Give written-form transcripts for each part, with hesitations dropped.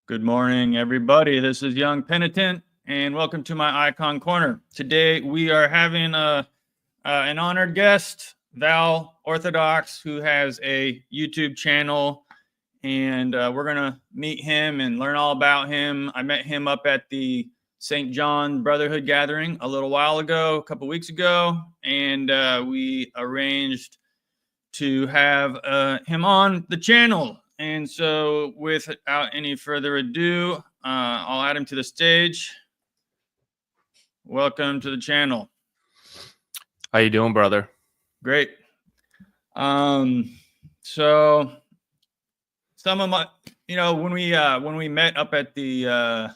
Good morning, everybody. This is Young Penitent, and welcome to my Icon Corner. Today, we are having an honored guest, Val Orthodox, who has a YouTube channel, and we're going to meet him and learn all about him. I met him up at the St. John Brotherhood gathering a little while ago, a couple weeks ago, and we arranged to have him on the channel. And so without any further ado, I'll add him to the stage. Welcome to the channel. How you doing, brother? Great. So some of my, when we met up at the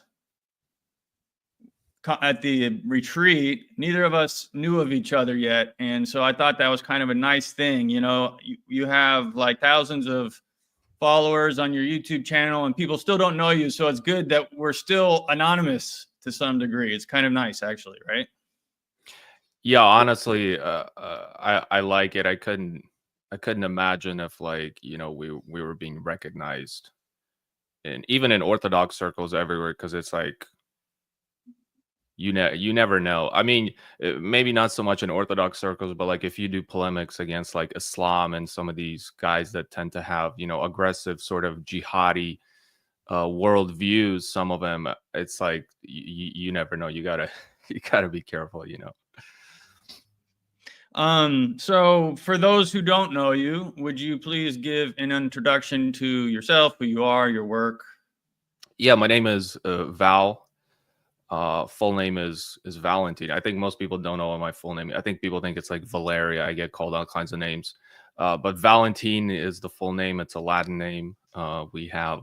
retreat, neither of us knew of each other yet. And so I thought that was kind of a nice thing. You have like thousands of followers on your YouTube channel and people still don't know you. So it's good that we're still anonymous to some degree. It's kind of nice, actually, right? Yeah, honestly, I like it. I couldn't imagine if we were being recognized, and even in Orthodox circles everywhere, because it's like you never know. I mean, maybe not so much in Orthodox circles, but like if you do polemics against like Islam and some of these guys that tend to have aggressive sort of jihadi world views, some of them, it's like you never know. You gotta be careful. So for those who don't know you, would you please give an introduction to yourself, who you are, your work? Yeah, my name is Val. Full name is Valentine. I think most people don't know what my full name. I think people think it's like Valeria. I get called all kinds of names, but Valentine is the full name. It's a Latin name. We have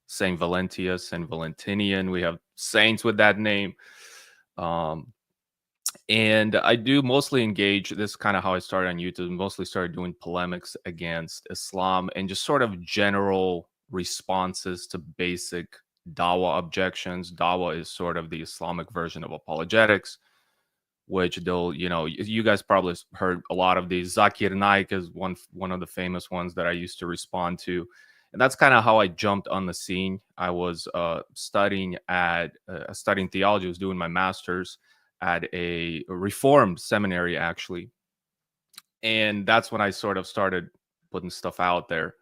Saint Valentius and Valentinian. We have saints with that name. And I do mostly engage. This is kind of how I started on YouTube. Mostly started doing polemics against Islam and just sort of general responses to basic Dawa objections. Dawa is sort of the Islamic version of apologetics, which they'll, you guys probably heard a lot of these. Zakir Naik is one of the famous ones that I used to respond to. And that's kind of how I jumped on the scene. I was studying theology. I was doing my master's at a Reformed seminary, actually. And that's when I sort of started putting stuff out there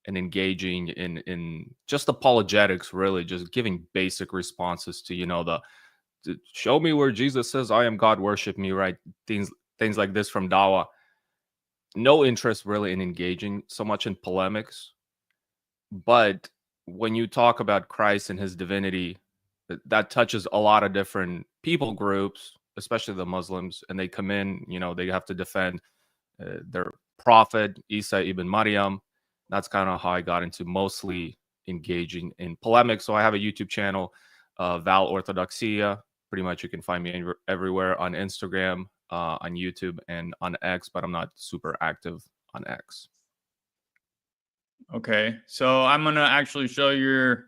and engaging in just apologetics, really, just giving basic responses to, to show me where Jesus says, I am God, worship me, right? Things like this from Dawa. No interest really in engaging so much in polemics. But when you talk about Christ and his divinity, that touches a lot of different people groups, especially the Muslims, and they come in, they have to defend their prophet, Isa ibn Maryam. That's kind of how I got into mostly engaging in polemics. So I have a YouTube channel, Val Orthodoxia. Pretty much you can find me everywhere on Instagram, on YouTube, and on X, but I'm not super active on X. Okay, so I'm gonna actually show your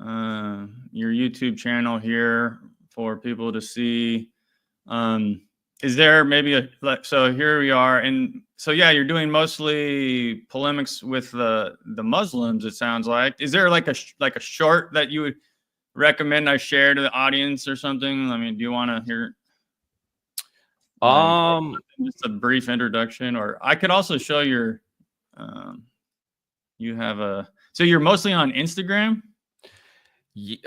YouTube channel here for people to see. Is there maybe so here we are, and so yeah, you're doing mostly polemics with the Muslims, it sounds like. Is there like a short that you would recommend I share to the audience or something? I mean, do you want to hear just a brief introduction? Or I could also show your you have so you're mostly on Instagram?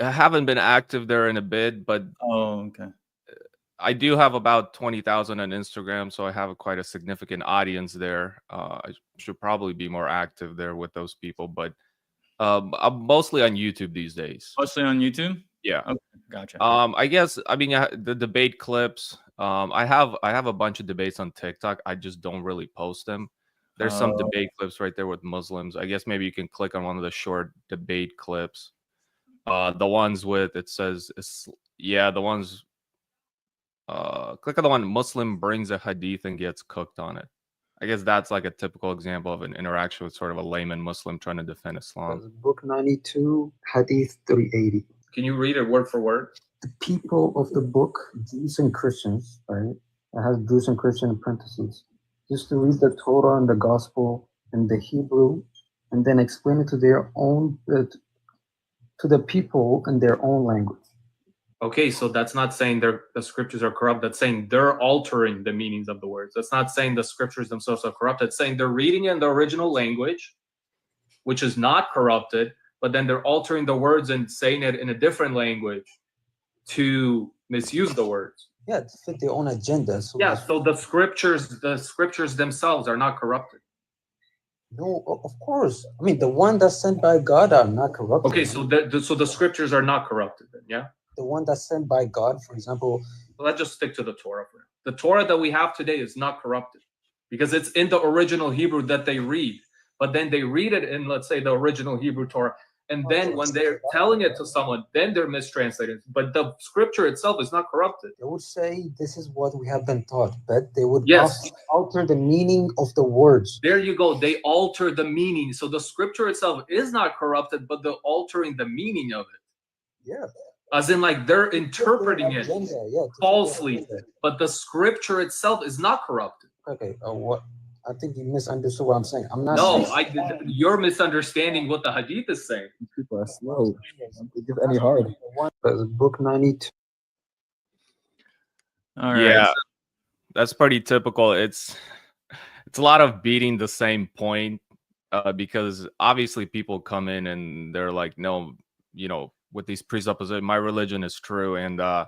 I haven't been active there in a bit, but okay. I do have about 20,000 on Instagram, so I have quite a significant audience there. I should probably be more active there with those people, but I'm mostly on YouTube these days. Mostly on YouTube? Yeah. Okay, gotcha. I guess, I mean, the debate clips, I have a bunch of debates on TikTok. I just don't really post them. There's some debate clips right there with Muslims. I guess maybe you can click on one of the short debate clips. The ones with, it says, the ones, click on the one, Muslim brings a hadith and gets cooked on it. I guess that's like a typical example of an interaction with sort of a layman Muslim trying to defend Islam. Book 92, Hadith 380. Can you read it word for word? The people of the book, Jews and Christians, right? It has Jews and Christian in parentheses. Just to read the Torah and the Gospel and the Hebrew, and then explain it to their own, to the people in their own language. Okay, so that's not saying the scriptures are corrupt. That's saying they're altering the meanings of the words. That's not saying the scriptures themselves are corrupt. That's saying they're reading in the original language, which is not corrupted, but then they're altering the words and saying it in a different language to misuse the words. Yeah, to fit their own agenda. So Yeah, so the scriptures themselves are not corrupted. no, of course. I mean, the one that's sent by God are not corrupted. Okay, so the scriptures are not corrupted then, yeah? The one that's sent by God, for example. Well, let's just stick to the Torah for now. The Torah that we have today is not corrupted because it's in the original Hebrew that they read. But then they read it in, let's say, the original Hebrew Torah. And then when they're telling it to someone, then they're mistranslating. But the scripture itself is not corrupted. They would say this is what we have been taught, but they would Yes. alter the meaning of the words. There you go. They alter the meaning. So the scripture itself is not corrupted, but they're altering the meaning of it. Yeah. As in, like, they're interpreting it falsely, agenda. but the scripture itself is not corrupted. Okay, what? I think you misunderstood what I'm saying. I'm not. No, saying you're misunderstanding what the Hadith is saying. People are slow. They give any hard. Book 92. All right. Yeah, that's pretty typical. It's a lot of beating the same point because obviously people come in and they're like, no, with these presuppositions, my religion is true. And a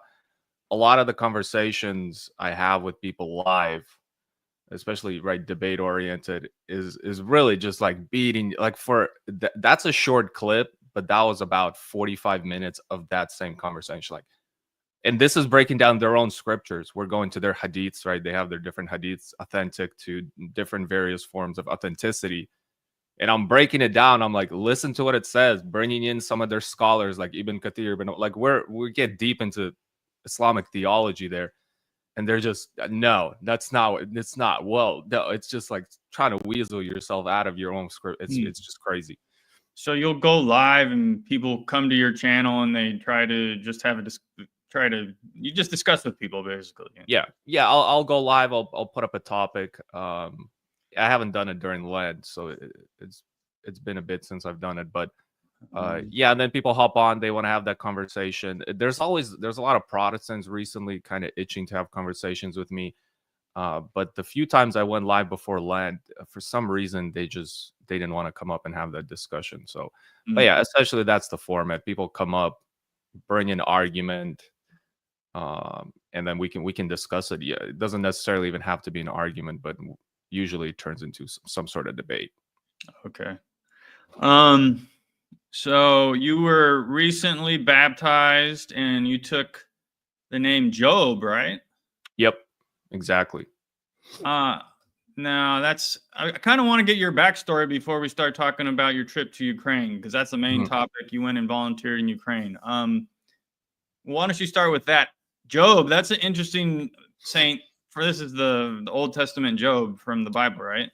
lot of the conversations I have with people live, especially debate oriented, is really just like beating, like that's a short clip, but that was about 45 minutes of that same conversation. Like, and this is breaking down their own scriptures. We're going to their hadiths, right? They have their different hadiths, authentic to different various forms of authenticity. And I'm breaking it down. I'm like, listen to what it says, bringing in some of their scholars like Ibn Kathir, but like we get deep into Islamic theology there. And they're just, no, it's not. Well, no, it's just like trying to weasel yourself out of your own script. It's just crazy. So you'll go live and people come to your channel and they try to just have you just discuss with people basically. Yeah. I'll go live. I'll put up a topic. I haven't done it during Lent, so it's been a bit since I've done it, but and then people hop on, they want to have that conversation. There's a lot of Protestants recently kind of itching to have conversations with me, but the few times I went live before Lent, for some reason they didn't want to come up and have that discussion. So but yeah, essentially that's the format. People come up, bring an argument, and then we can discuss it. Yeah, it doesn't necessarily even have to be an argument, but usually it turns into some sort of debate. Okay. So you were recently baptized and you took the name Job, right? Yep, exactly. Now I kind of want to get your backstory before we start talking about your trip to Ukraine, because that's the main topic. You went and volunteered in Ukraine. Why don't you start with that? Job, that's an interesting saint. This is the Old Testament Job from the Bible, right?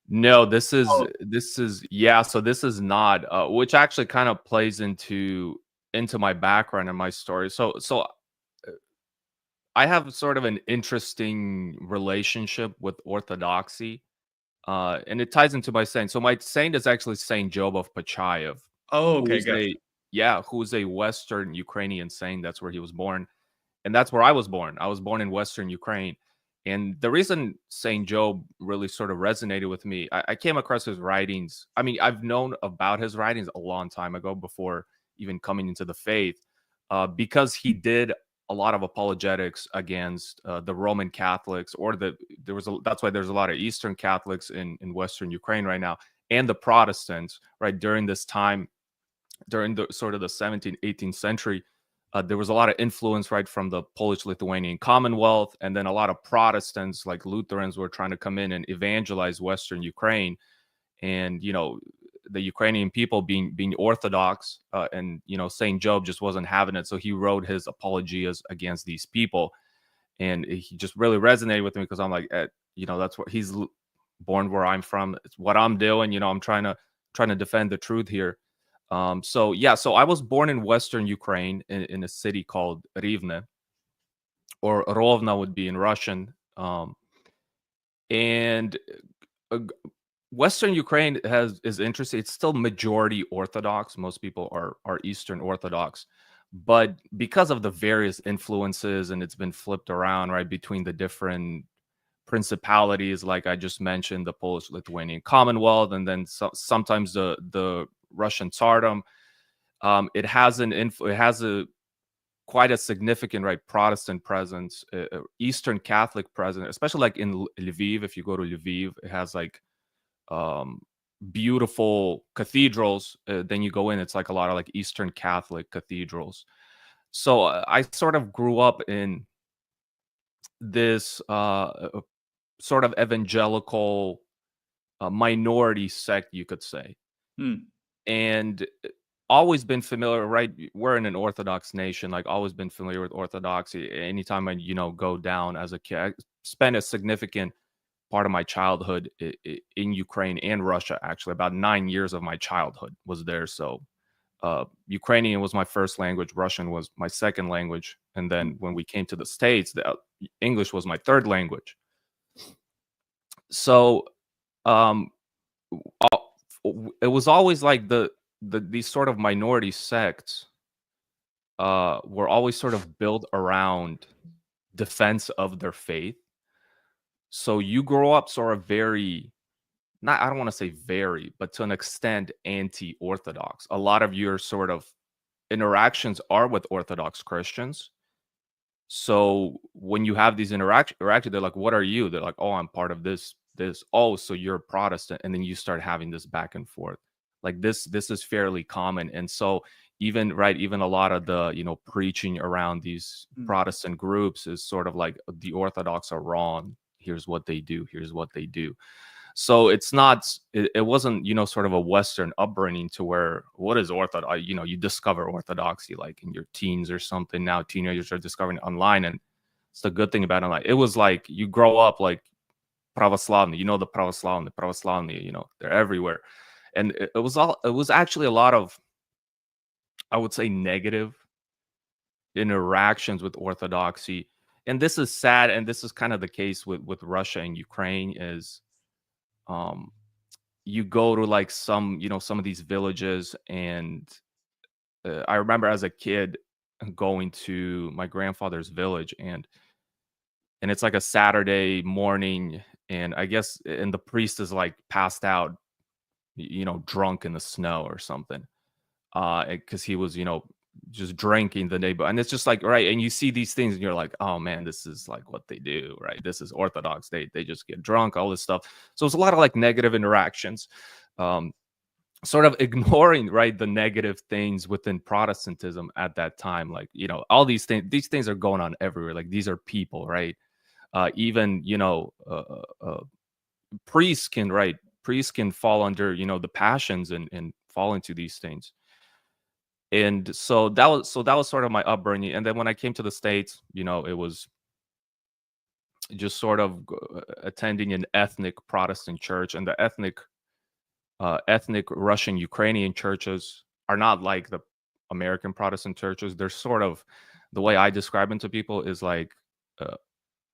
No, this is so this is not, which actually kind of plays into my background and my story. So I have sort of an interesting relationship with Orthodoxy, and it ties into my saint. So my saint is actually Saint Job of Pachayev. Oh, okay, who's a Western Ukrainian saint. That's where he was born, and that's where I was born. I was born in Western Ukraine. And the reason St. Job really sort of resonated with me, I came across his writings. I mean, I've known about his writings a long time ago before even coming into the faith, because he did a lot of apologetics against the Roman Catholics, or that's why there's a lot of Eastern Catholics in Western Ukraine right now, and the Protestants, right, during this time, during the sort of the 17th, 18th century. There was a lot of influence, right, from the Polish-Lithuanian Commonwealth, and then a lot of Protestants, like Lutherans, were trying to come in and evangelize Western Ukraine, and the Ukrainian people being Orthodox, and Saint Job just wasn't having it, so he wrote his apologias against these people, and he just really resonated with me because I'm like, that's what he's born where I'm from. It's what I'm doing. I'm trying to defend the truth here. So I was born in Western Ukraine in a city called Rivne, or Rovna would be in Russian. And Western Ukraine is interesting. It's still majority Orthodox. Most people are Eastern Orthodox, but because of the various influences, and it's been flipped around, right, between the different principalities, like I just mentioned, the Polish-Lithuanian Commonwealth, and then sometimes the Russian Tsardom. It has a quite a significant, right, Protestant presence, Eastern Catholic presence, especially like in Lviv. If you go to Lviv, it has like um, beautiful cathedrals. Then you go in, it's like a lot of like Eastern Catholic cathedrals. So I sort of grew up in this sort of evangelical minority sect, you could say. Hmm. And always been familiar, right? We're in an Orthodox nation, like always been familiar with Orthodoxy. Anytime I, go down as a kid, I spent a significant part of my childhood in Ukraine and Russia. Actually, about 9 years of my childhood was there. So Ukrainian was my first language, Russian was my second language, and then when we came to the States, English was my third language. So um, it was always like these sort of minority sects were always sort of built around defense of their faith. So you grow up sort of very, not, I don't want to say very, but to an extent anti-Orthodox. A lot of your sort of interactions are with Orthodox Christians. So when you have these interactions, they're like, "What are you?" They're like, "Oh, I'm part of this. Oh, so you're a Protestant," and then you start having this back and forth. Like this is fairly common, and so even a lot of the preaching around these Protestant groups is sort of like the Orthodox are wrong. Here's what they do. Here's what they do. So it's not, it wasn't, sort of a Western upbringing to where what is Orthodox, you discover Orthodoxy like in your teens or something. Now teenagers are discovering online, and it's the good thing about online. It was like you grow up like Pravoslavny, the Pravoslavny, they're everywhere. And it was actually a lot of, I would say, negative interactions with Orthodoxy. And this is sad, and this is kind of the case with Russia and Ukraine is um you go to like some of these villages, and I remember as a kid going to my grandfather's village, and it's like a Saturday morning, and I guess and the priest is like passed out, drunk in the snow or something, because he was just drinking the neighbor. And it's just like, right, and you see these things and you're like, oh man, this is like what they do, right? This is Orthodox. They just get drunk, all this stuff. So it's a lot of like negative interactions, sort of ignoring, right, the negative things within Protestantism at that time. Like, all these things are going on everywhere. Like, these are people, right? Even priests can fall under the passions and fall into these things. And so that was sort of my upbringing. And then when I came to the States, it was just sort of attending an ethnic Protestant church. And the ethnic Russian Ukrainian churches are not like the American Protestant churches. They're sort of, the way I describe them to people is like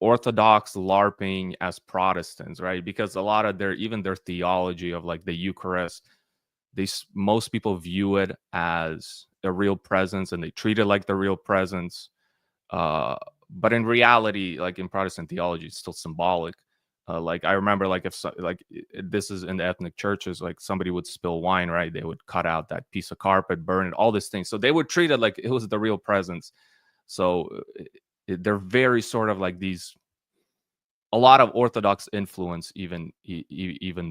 Orthodox LARPing as Protestants, right? Because a lot of their theology of like the Eucharist, most people view it as a real presence, and they treat it like the real presence. But in reality, like in Protestant theology, it's still symbolic. Like I remember, like this is in the ethnic churches, like somebody would spill wine, right? They would cut out that piece of carpet, burn it, all these things. So they would treat it like it was the real presence. So they're very sort of like these, a lot of Orthodox influence, even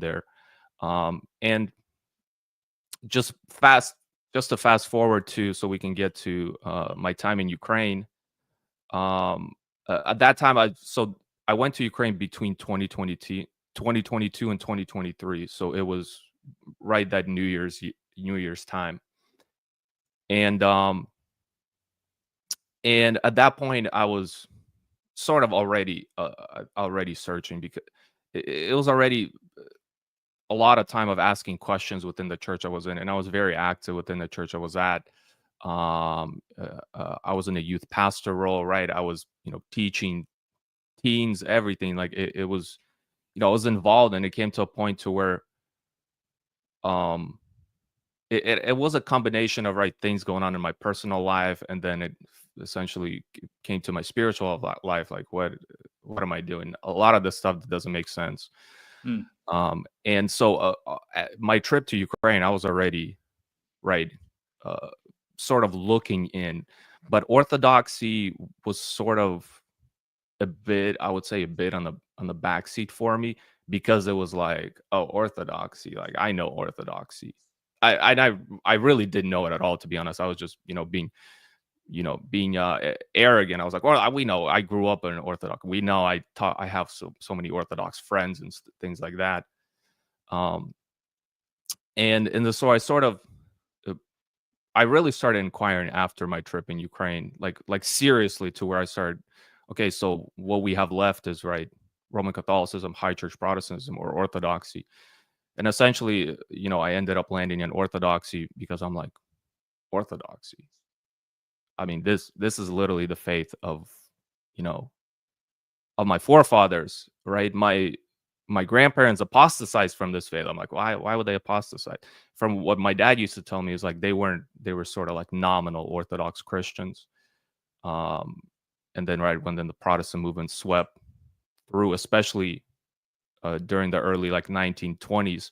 there. And just to fast forward to, so we can get to my time in Ukraine. At that time, I went to Ukraine between 2022 and 2023. So it was right that New Year's time. And at that point I was sort of already searching, because it was already a lot of time of asking questions within the church I was in, and I was very active within the church I was at. I was in a youth pastor role, right? I was, teaching teens, everything. Like it was, I was involved, and it came to a point to where um it was a combination of right things going on in my personal life, and then it essentially came to my spiritual life. Like, what am I doing? A lot of this stuff that doesn't make sense. Hmm. And so my trip to Ukraine, I was already right, uh, sort of looking in, but Orthodoxy was sort of a bit, I would say, a bit on the backseat for me, because it was like, oh, Orthodoxy, like I know Orthodoxy. I really didn't know it at all, to be honest. I was just, being arrogant. I was like, well, we know I grew up in Orthodox. We know I have so many Orthodox friends and things like that. Um, so I sort of uh, I really started inquiring after my trip in Ukraine, like seriously, to where I started. Okay, so what we have left is right Roman Catholicism, High Church Protestantism, or Orthodoxy, and essentially, I ended up landing in Orthodoxy because I'm like, Orthodoxy. I mean, this is literally the faith you know, of my forefathers, right? My grandparents apostatized from this faith. I'm like, why would they apostatize? From what my dad used to tell me is like they were sort of like nominal Orthodox Christians. Um, and then right when then the Protestant movement swept through, especially during the early like 1920s,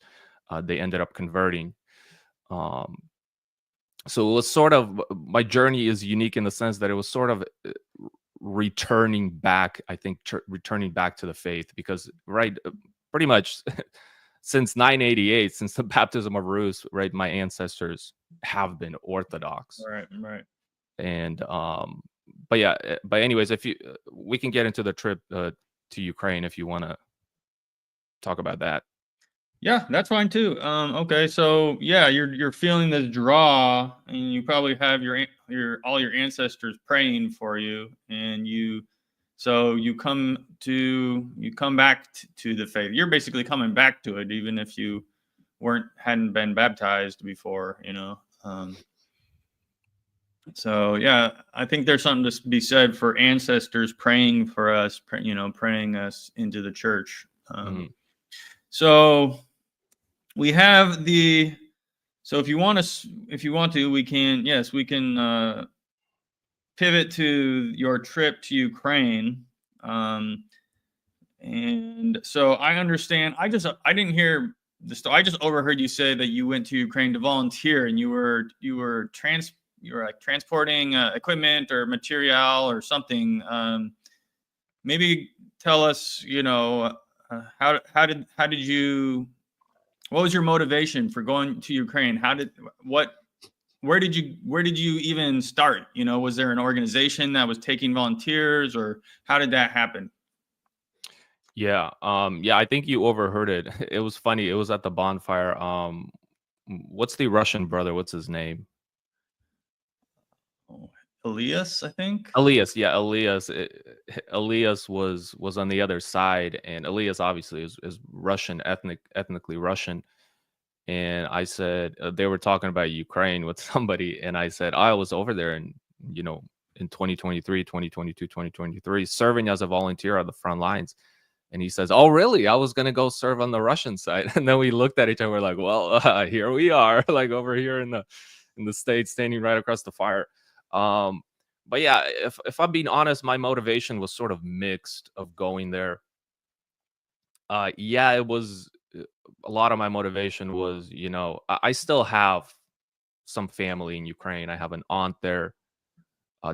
they ended up converting. Um, so it was sort of, my journey is unique in the sense that it was sort of returning back, I think, returning back to the faith, because right, pretty much since 988, since the baptism of Rus, right, my ancestors have been Orthodox. Right. And but yeah, but anyways, if you we can get into the trip to Ukraine if you want to talk about that. Yeah, that's fine too. Okay, so yeah, you're feeling this draw, and you probably have your all your ancestors praying for you, and so you come back to the faith. You're basically coming back to it, even if you hadn't been baptized before, So yeah, I think there's something to be said for ancestors praying for us, praying us into the church. Mhm. So we have so if you want to, we can, yes, we can pivot to your trip to Ukraine. And so I understand, I didn't hear the story. I just overheard you say that you went to Ukraine to volunteer, and you were like transporting equipment or material or something. Maybe tell us, how did you, what was your motivation for going to Ukraine? Where did you even start? Was there an organization that was taking volunteers, or how did that happen? Yeah, yeah, I think you overheard it. It was funny. It was at the bonfire. What's the Russian brother? What's his name? Oh, Elias, I think. Elias, yeah, Elias. Elias was on the other side, and Elias obviously is Russian, ethnically Russian. And I said, they were talking about Ukraine with somebody, and I said I was over there you know in 2023, 2022, 2023, serving as a volunteer on the front lines. And he says, "Oh, really? I was gonna go serve on the Russian side." And then we looked at each other, we're like, "Well, here we are, like over here in the States, standing right across the fire." Um, but yeah, if I'm being honest, my motivation was sort of mixed of going there. Yeah, it was a lot of my motivation was, I still have some family in Ukraine. I have an aunt there,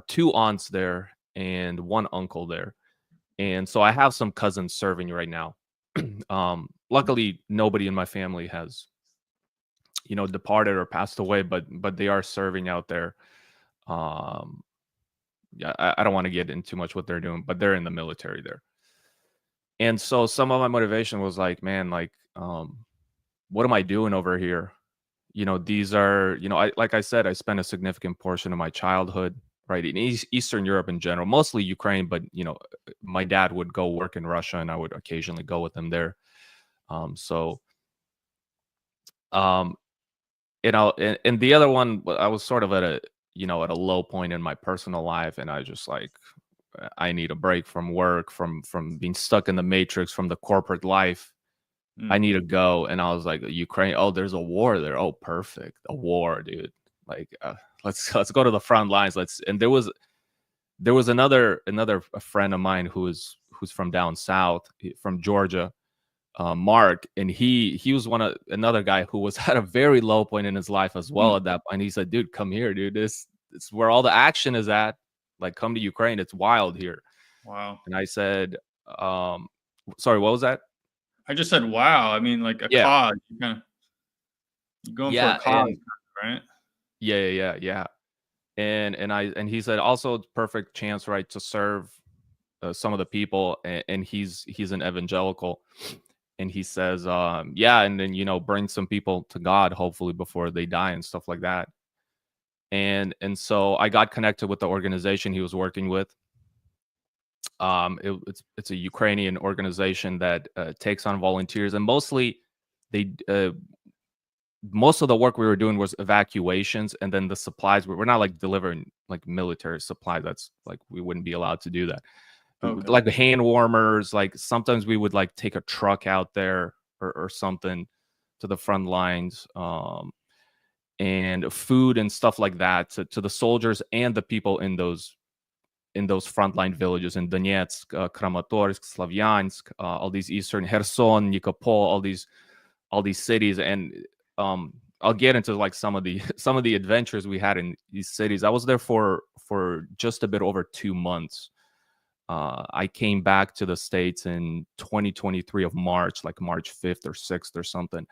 two aunts there, and one uncle there. And so I have some cousins serving right now. Luckily, nobody in my family has, departed or passed away, but they are serving out there. Um, yeah, I don't want to get into too much what they're doing, but they're in the military there. And so some of my motivation was like, man, like, what am I doing over here? These are, like I said, I spent a significant portion of my childhood, right, in Eastern Europe in general, mostly Ukraine, but, my dad would go work in Russia and I would occasionally go with him there. So, um, and the other one, I was sort of at a low point in my personal life, and I just like, I need a break from work, from being stuck in the matrix, from the corporate life. I need to go. And I was like, Ukraine, oh, there's a war there. Oh, perfect. A war, dude. Like, let's go to the front lines. And there was another a friend of mine who's from down south, from Georgia, Mark, and he was another guy who was at a very low point in his life as well at that point. He said, dude, come here, dude. This is where all the action is at. Like, come to Ukraine. It's wild here. Wow. And I said, sorry, what was that? I just said, wow. I mean, like a Yeah. cause. You're going for a cause, right? Yeah. And he said also it's perfect chance, right, to serve some of the people, and he's an evangelical, and he says, and then bring some people to God hopefully before they die and stuff like that. And so I got connected with the organization he was working with. It's a Ukrainian organization that takes on volunteers, and mostly most of the work we were doing was evacuations, and then the supplies we're not like delivering like military supplies. That's like, we wouldn't be allowed to do that. Okay. Like the hand warmers, like sometimes we would like take a truck out there or something to the front lines, and food and stuff like that to the soldiers and the people in those frontline villages in Donetsk, Kramatorsk, Slavyansk, all these eastern, Kherson, Nikopol, all these cities. And I'll get into like some of the adventures we had in these cities. I was there for just a bit over 2 months. I came back to the States in 2023 of March, like March 5th or 6th or something.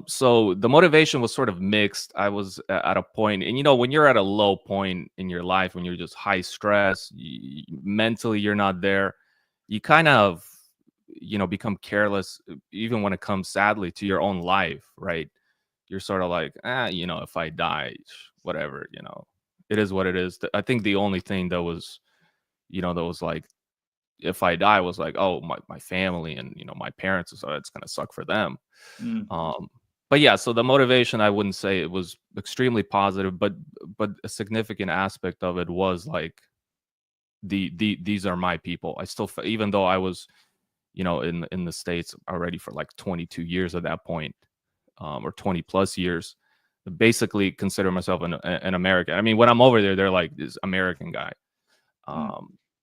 So the motivation was sort of mixed. I was at a point, and when you're at a low point in your life, when you're just high stress, mentally you're not there, you kind of become careless, even when it comes, sadly, to your own life, right? You're sort of like, if I die, whatever, it is what it is. I think the only thing that was like, if I die, was like, oh, my family and my parents, so it's gonna suck for them. But yeah, so the motivation, I wouldn't say it was extremely positive, but a significant aspect of it was like, these are my people. I still, even though I was in the States already for like 22 years at that point, or 20 plus years, basically consider myself an American. I mean, when I'm over there, they're like, this American guy.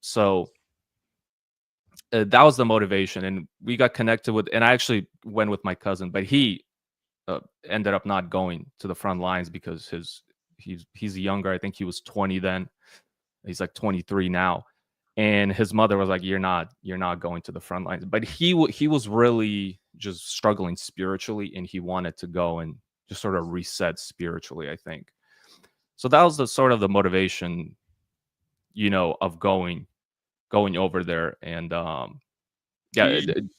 So that was the motivation, and we got connected with, and I actually went with my cousin, but he ended up not going to the front lines because he's younger. I think he was 20 then. He's like 23 now, and his mother was like, you're not going to the front lines. But he was really just struggling spiritually, and he wanted to go and just sort of reset spiritually, I think. So that was the sort of the motivation, of going over there. And Did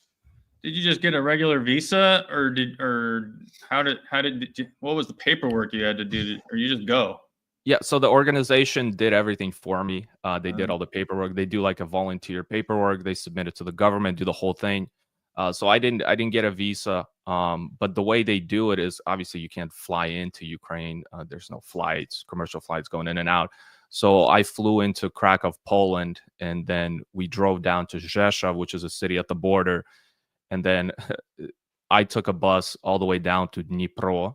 you just get a regular visa, or what was the paperwork you had to do, or you just go? Yeah, so the organization did everything for me. They did all the paperwork. They do like a volunteer paperwork. They submit it to the government, do the whole thing. So I didn't get a visa. But the way they do it is, obviously you can't fly into Ukraine. There's no flights, commercial flights going in and out. So I flew into Krakow, Poland, and then we drove down to Rzeszów, which is a city at the border. And then I took a bus all the way down to Dnipro.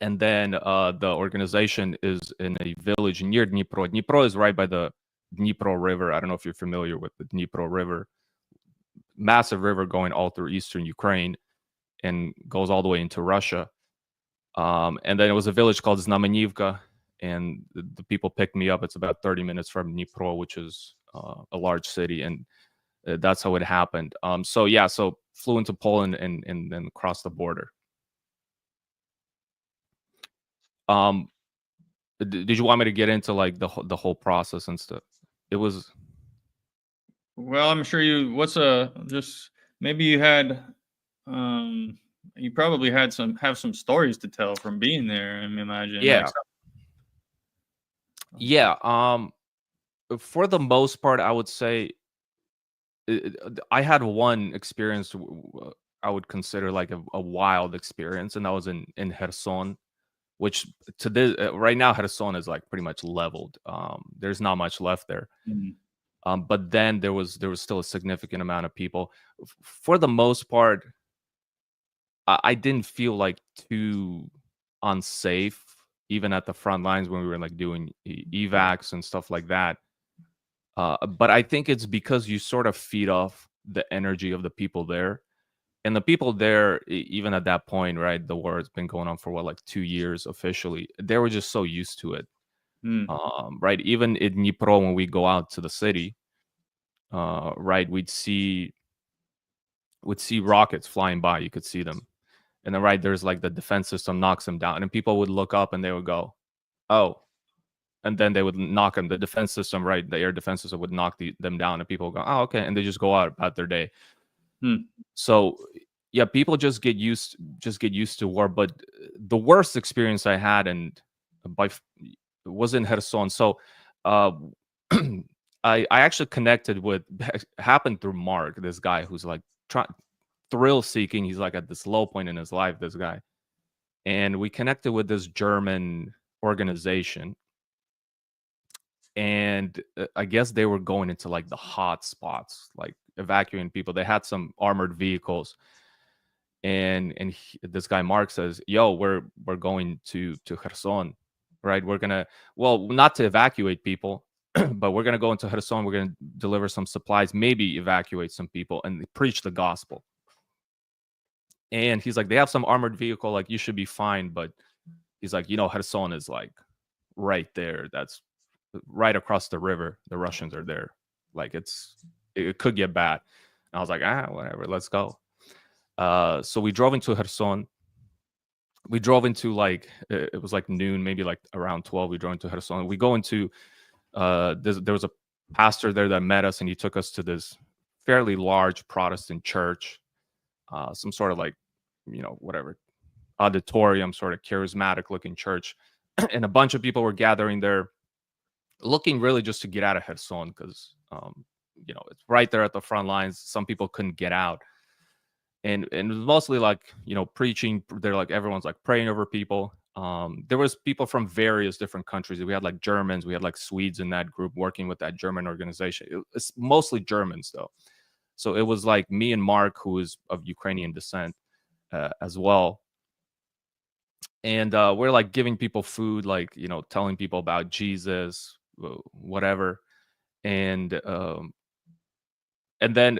And then the organization is in a village near Dnipro. Dnipro is right by the Dnipro River. I don't know if you're familiar with the Dnipro River. Massive river going all through eastern Ukraine and goes all the way into Russia. And then it was a village called Znamenivka, and the people picked me up. It's about 30 minutes from Dnipro, which is a large city, and that's how it happened. So flew into Poland and then crossed the border. Did you want me to get into like the whole process and stuff? It was, well, I'm sure maybe you had, you probably have some stories to tell from being there, I imagine. For the most part, I would say I had one experience I would consider like a wild experience, and that was in Kherson, which right now Kherson is like pretty much leveled. There's not much left there. But then there was still a significant amount of people. For the most part, I didn't feel like too unsafe, even at the front lines when we were like doing evacs and stuff like that. But I think it's because you sort of feed off the energy of the people there. And the people there, even at that point, right, the war has been going on for what, like 2 years officially. They were just so used to it, Mm. right? Even in Dnipro, when we go out to the city, right, we'd see rockets flying by. You could see them, and then right there's like the defense system knocks them down, and people would look up and they would go, "Oh," and then they would knock them. The defense system, right, the air defense system would knock them down, and people would go, "Oh, okay," and they just go out about their day. Hmm. So yeah, people just get used to war. But the worst experience I had was in Kherson. So uh, I actually connected with happened through Mark, this guy who's like thrill seeking. He's like at this low point in his life, this guy, and we connected with this German organization. And I guess they were going into like the hot spots, like evacuating people. They had some armored vehicles, and this guy Mark says, "Yo, we're going to Kherson, right? We're gonna, well, not to evacuate people, but we're gonna go into Kherson. We're gonna deliver some supplies, maybe evacuate some people, and preach the gospel." And he's like, "They have some armored vehicle, like you should be fine." But he's like, Kherson is like right there. That's right across the river. The Russians are there. Like it could get bad. And I was like, whatever, let's go. So we drove into Kherson. We drove into like it was like noon, maybe like around 12. We drove into Kherson. We go into there was a pastor there that met us, and he took us to this fairly large Protestant church, some sort of like whatever auditorium, sort of charismatic looking church, and a bunch of people were gathering there, looking really just to get out of Kherson because it's right there at the front lines. Some people couldn't get out. And it was mostly like preaching. They're like everyone's like praying over people. There was people from various different countries. We had like Germans, we had like Swedes in that group working with that German organization. It's mostly Germans though. So it was like me and Mark, who is of Ukrainian descent as well. And we're like giving people food, like telling people about Jesus, whatever. And then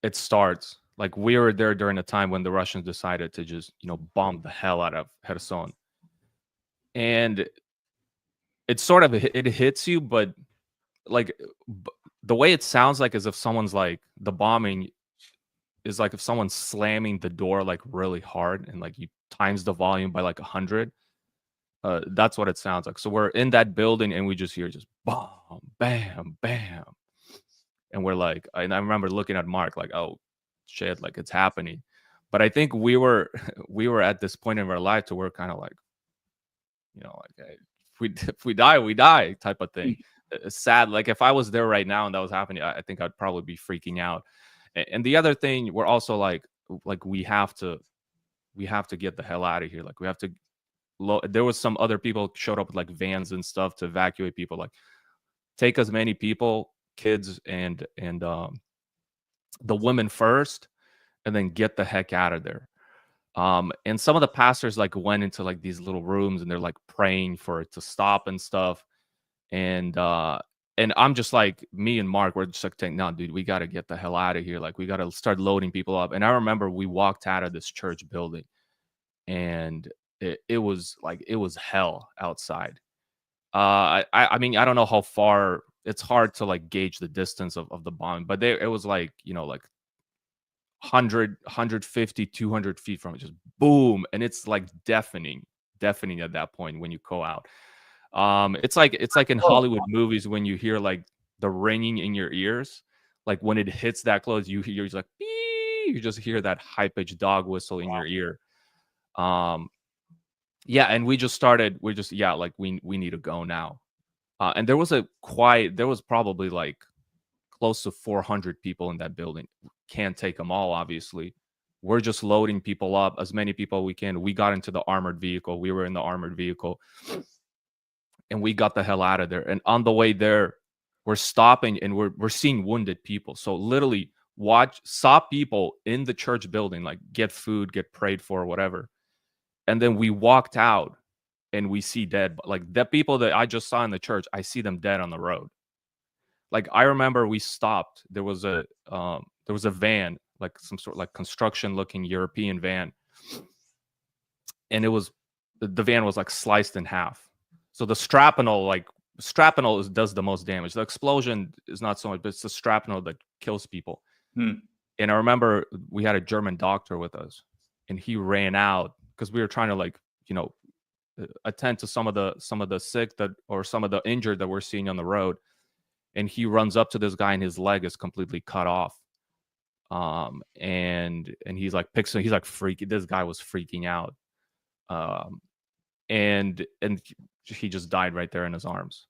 it starts. Like we were there during the time when the Russians decided to just, bomb the hell out of Kherson. And it sort of it hits you, but like the way it sounds like as if someone's like the bombing is like if someone's slamming the door like really hard and like you times the volume by like 100. That's what it sounds like. So we're in that building and we just hear just bam, bam, bam. And we're like, and I remember looking at Mark like, oh shit, like it's happening. But I think we were at this point in our life to where kind of like, like hey, if we die, we die type of thing. It's sad. Like if I was there right now and that was happening, I think I'd probably be freaking out. And the other thing, we're also like we have to get the hell out of here. Like we have to. There was some other people showed up with like vans and stuff to evacuate people. Like take as many people, kids and the women first, and then get the heck out of there. And some of the pastors like went into like these little rooms and they're like praying for it to stop and stuff. And I'm just like, me and Mark, we're just like saying, no, dude, we got to get the hell out of here. Like we got to start loading people up. And I remember we walked out of this church building and it was hell outside. I mean, I don't know how far. It's hard to like gauge the distance of the bomb, but it was like, like 100, 150, 200 feet from it, just boom. And it's like deafening at that point when you go out. It's like in Hollywood movies when you hear like the ringing in your ears, like when it hits that close, you're just like, Bee! You just hear that high pitched dog whistle in your ear. Yeah, and we're just like we need to go now. And there was probably like close to 400 people in that building. Can't take them all, obviously. We're just loading people up, as many people we can. We got into the armored vehicle. We were in the armored vehicle and we got the hell out of there. And on the way there, we're stopping and we're seeing wounded people. So literally saw people in the church building, like get food, get prayed for, whatever. And then we walked out and we see dead, like the people that I just saw in the church, I see them dead on the road. Like I remember we stopped. There was a van, like some sort of like construction looking European van. And it was, the van was like sliced in half. So the shrapnel does the most damage. The explosion is not so much, but it's the shrapnel that kills people. And I remember we had a German doctor with us, and he ran out because we were trying to, like, you know, attend to some of the sick or some of the injured that we're seeing on the road. And he runs up to this guy, and his leg is completely cut off. And he's like freaking. This guy was freaking out. And he just died right there in his arms.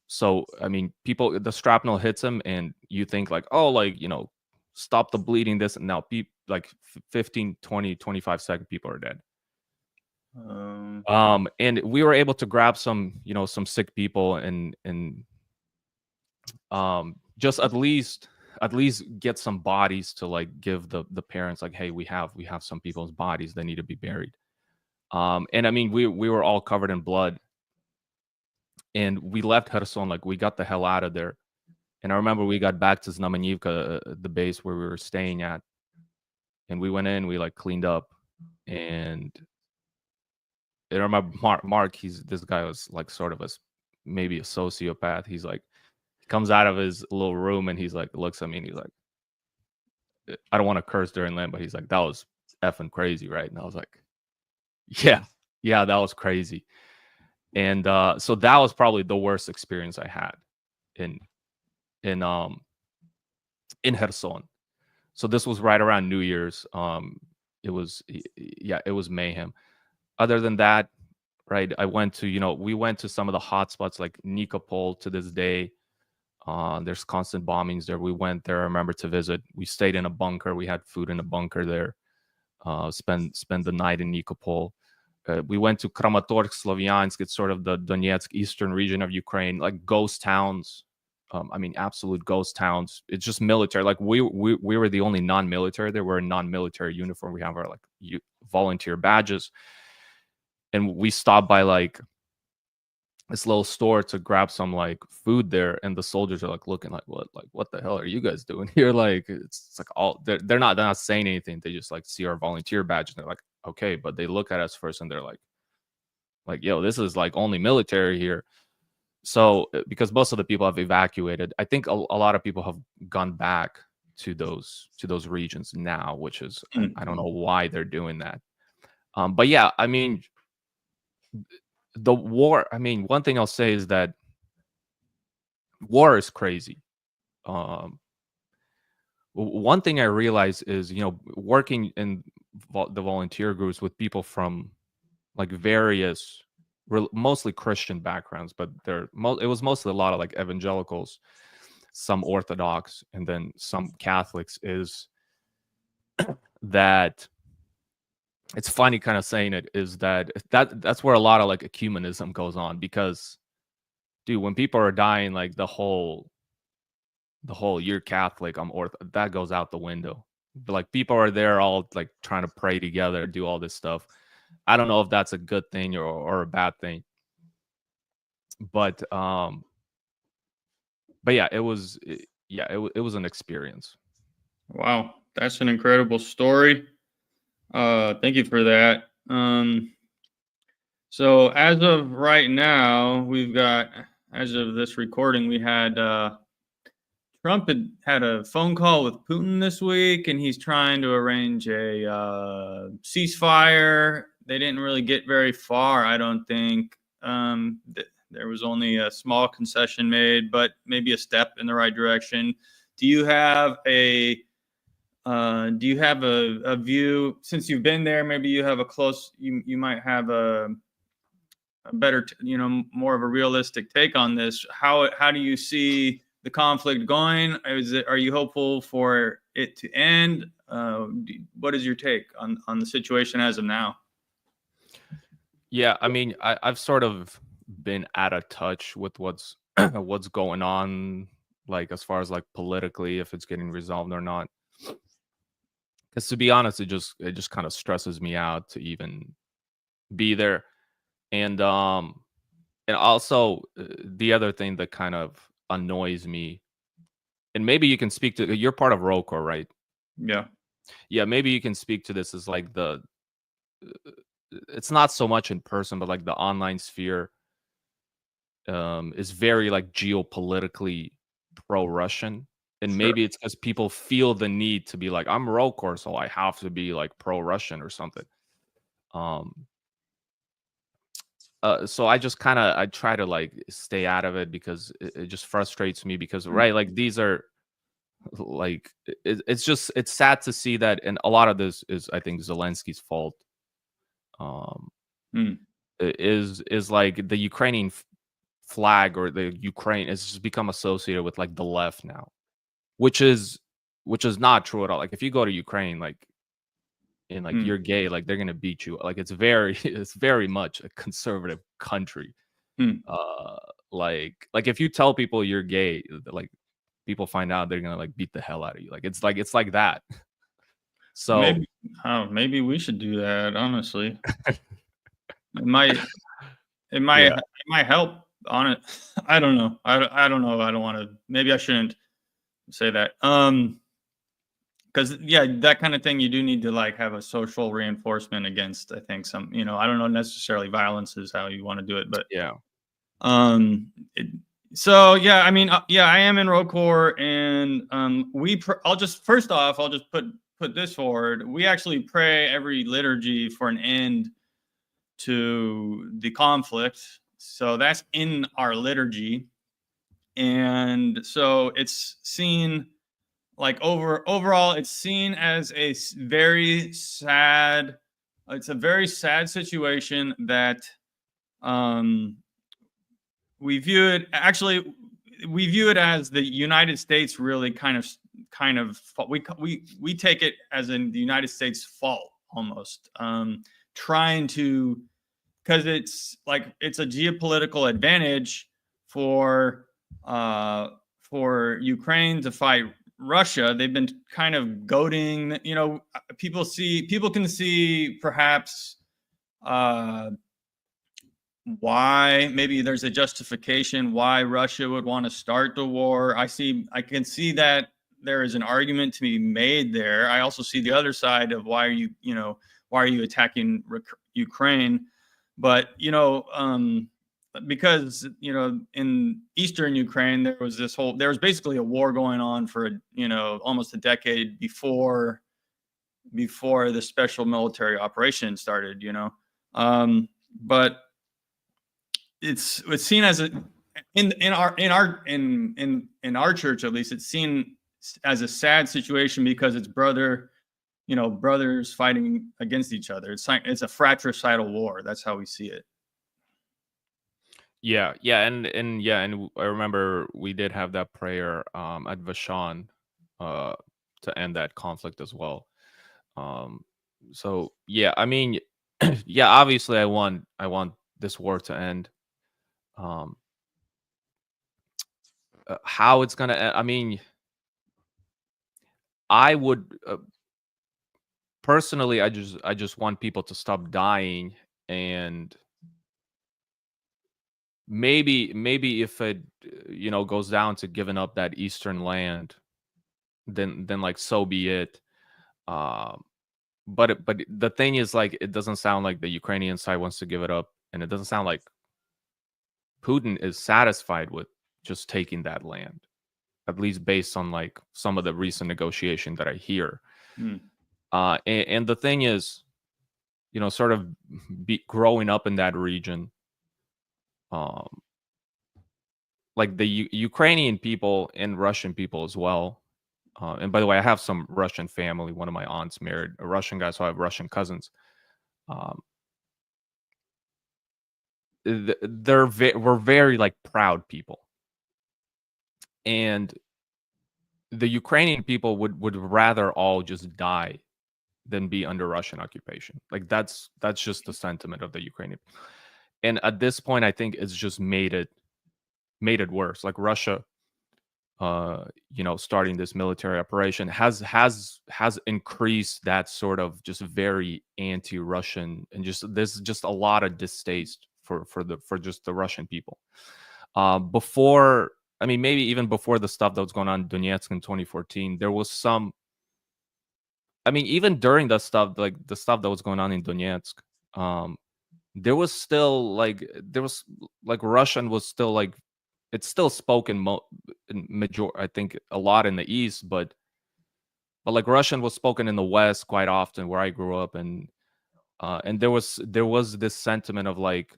So I mean, the shrapnel hits him, and you think like, oh, like, you know, stop the bleeding, this, and now like 15, 20, 25 second people are dead. And we were able to grab some sick people and just at least get some bodies to, like, give the parents, like, hey, we have some people's bodies that need to be buried. And I mean, we were all covered in blood, and we left Kherson, like, we got the hell out of there. And I remember we got back to Znamenivka, the base where we were staying at, and we went in, we like cleaned up, and I remember Mark, this guy was like sort of maybe a sociopath. He's like, he comes out of his little room and he's like, looks at me and he's like, I don't want to curse during Lent, but he's like, that was effing crazy, right? And I was like, yeah, that was crazy. And so that was probably the worst experience I had in Kherson. So this was right around New Year's. It was mayhem. Other than that, right, we went to some of the hot spots like Nikopol to this day. There's constant bombings there. We went there, I remember, to visit. We stayed in a bunker. We had food in a bunker there. Spend the night in Nikopol. We went to Kramatorsk, Slovyansk. It's sort of the Donetsk eastern region of Ukraine, like ghost towns. I mean, absolute ghost towns. It's just military. Like we were the only non-military there. We're in non-military uniform. We have our like volunteer badges, and we stopped by like this little store to grab some like food there, and the soldiers are like looking like, what the hell are you guys doing here? Like it's like all they're not saying anything. They just like see our volunteer badge and they're like, okay, but they look at us first and they're like, yo, this is like only military here. So because most of the people have evacuated, I think a lot of people have gone back to those regions now, which is I don't know why they're doing that. But yeah, I mean, the war, I mean, one thing I'll say is that war is crazy. One thing I realized is, working in the volunteer groups with people from like various, mostly Christian backgrounds, but it was mostly a lot of like evangelicals, some Orthodox, and then some Catholics, is that it's funny kind of saying it, is that's where a lot of like ecumenism goes on, because dude, when people are dying, like the whole you're Catholic, I'm Orthodox, that goes out the window. But like people are there all like trying to pray together, do all this stuff. I don't know if that's a good thing or a bad thing. But yeah, it was an experience. Wow, that's an incredible story. Thank you for that. So as of right now, as of this recording, we had Trump had a phone call with Putin this week, and he's trying to arrange a ceasefire. They didn't really get very far, I don't think. There was only a small concession made, but maybe a step in the right direction. Do you have a view, since you've been there? Maybe you have you might have a better, more of a realistic take on this. How do you see the conflict going? Are you hopeful for it to end? What is your take on the situation as of now? Yeah, I mean, I've sort of been out of touch with what's what's going on, like as far as like politically, if it's getting resolved or not. Because to be honest, it just kind of stresses me out to even be there. And also the other thing that kind of annoys me, and maybe you can speak to, you're part of Rocor, right? Yeah. Yeah, maybe you can speak to this as like it's not so much in person, but like the online sphere is very like geopolitically pro-Russian. And Sure. maybe it's because people feel the need to be like, I'm Rocor, so I have to be like pro-Russian or something. Um so I just kind of I try to like stay out of it because it just frustrates me because right, like these are like it's sad to see that, and a lot of this is I think Zelensky's fault. Um Mm. is like the Ukrainian flag or the Ukraine has just become associated with like the left now, which is not true at all. Like if you go to Ukraine, like and like Mm. you're gay, like they're gonna beat you. Like it's very it's very much a conservative country. Mm. Uh like if you tell people you're gay, like people find out, they're gonna like beat the hell out of you. Like it's like that. So Maybe, oh, maybe we should do that. Honestly, it might, it might, yeah. it might help on it. I don't know. I don't know. I don't want to. Maybe I shouldn't say that. Because yeah, that kind of thing, you do need to like have a social reinforcement against. I think some, I don't know necessarily violence is how you want to do it, but Yeah. Um, it, so yeah, I mean, yeah, I am in Rocor, and I'll just first off, I'll just put this forward. We actually pray every liturgy for an end to the conflict. So that's in our liturgy, and so it's seen like overall, it's seen as very sad. It's a very sad situation that um we view it as the United States really we take it as in the United States fault almost, trying to, because it's a geopolitical advantage for Ukraine to fight Russia. They've been kind of goading, people can see perhaps uh, why maybe there's a justification why Russia would want to start the war. I can see that there is an argument to be made there. I also see the other side of why are you attacking Ukraine? But because in eastern Ukraine there was basically a war going on for almost a decade before the special military operation started. But it's seen as in our church, at least, it's seen as a sad situation because it's brothers fighting against each other. It's a fratricidal war. That's how we see it. Yeah, and I remember we did have that prayer at Vashan uh to end that conflict as well. So yeah, I mean yeah, obviously I want this war to end. Um how it's going to end, I mean, I would personally I just want people to stop dying, and maybe if it goes down to giving up that eastern land, then like so be it. Um but the thing is, like, it doesn't sound like the Ukrainian side wants to give it up, and it doesn't sound like Putin is satisfied with just taking that land, at least based on like some of the recent negotiation that I hear. Hmm. And the thing is, sort of growing up in that region, um, like the Ukrainian people and Russian people as well. And by the way, I have some Russian family. One of my aunts married a Russian guy, so I have Russian cousins. Um, we're very like proud people, and the Ukrainian people would rather all just die than be under Russian occupation. Like that's just the sentiment of the Ukrainian. And at this point, I think it's just made made it worse. Like Russia, starting this military operation has increased that sort of just very anti-Russian, and just there's just a lot of distaste for just the Russian people. Before, I mean, maybe even before the stuff that was going on in Donetsk in 2014, there was some. I mean, even during the stuff, like the stuff that was going on in Donetsk, there was still like Russian was still like it's still spoken in major, I think, a lot in the East, but like Russian was spoken in the West quite often where I grew up, and there was this sentiment of like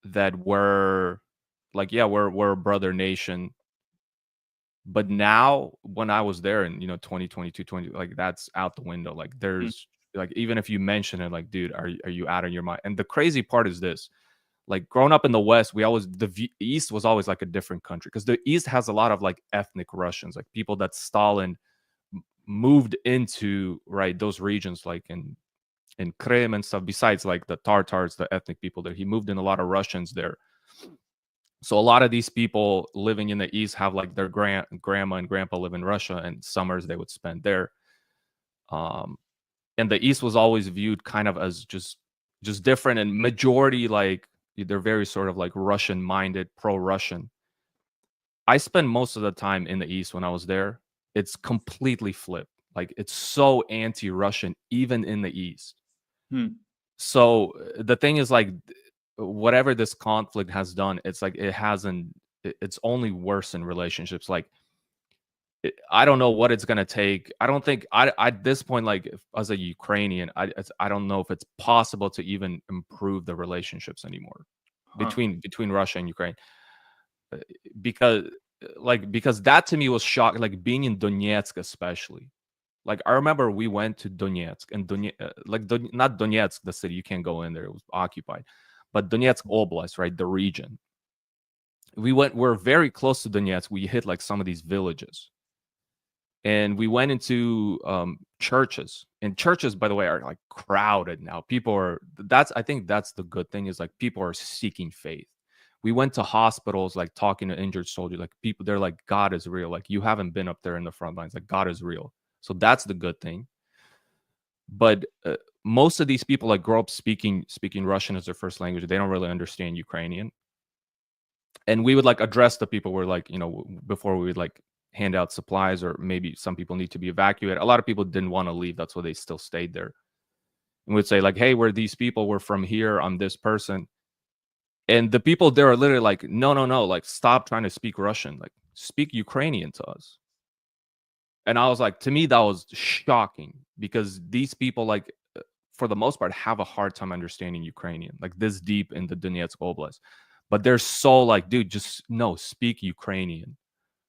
that we're like, yeah, we're a brother nation. But now when I was there in 2022 20, like that's out the window. Like there's like, even if you mention it, like, dude, are you out of your mind? And the crazy part is this: like growing up in the West, East was always like a different country, because the East has a lot of like ethnic Russians, like people that Stalin moved into, right, those regions, like in Krim and stuff. Besides like the Tartars, the ethnic people there, he moved in a lot of Russians there. So a lot of these people living in the East have like their grandma and grandpa live in Russia, and summers they would spend there. And the East was always viewed kind of as just different, and majority like they're very sort of like Russian minded, pro-Russian. I spent most of the time in the East when I was there. It's completely flipped. Like it's so anti-Russian even in the East. So the thing is, like, whatever this conflict has done, it's like it's only worse in relationships. Like I don't know what it's gonna take. I don't think at this point, like as a Ukrainian, I don't know if it's possible to even improve the relationships anymore between Russia and Ukraine, because that to me was shocking. Like being in Donetsk, especially. Like I remember we went to Donetsk, and not Donetsk, the city, you can't go in there; it was occupied. But Donetsk Oblast, right, the region. We're very close to Donetsk. We hit like some of these villages, and we went into churches. And churches, by the way, are like crowded now. I think that's the good thing, is like people are seeking faith. We went to hospitals, like talking to injured soldiers, like people, they're like, God is real. Like you haven't been up there in the front lines, like God is real. So that's the good thing. But most of these people like grow up speaking Russian as their first language. They don't really understand Ukrainian. And we would like address the people where, like, before we would like hand out supplies, or maybe some people need to be evacuated. A lot of people didn't want to leave. That's why they still stayed there. And we'd say like, hey, we're these people. We're from here. I'm this person. And the people there are literally like, no, like stop trying to speak Russian. Like speak Ukrainian to us. And I was like, to me, that was shocking, because these people, like, for the most part, have a hard time understanding Ukrainian, like this deep in the Donetsk Oblast. But they're so like, dude, just no, speak Ukrainian.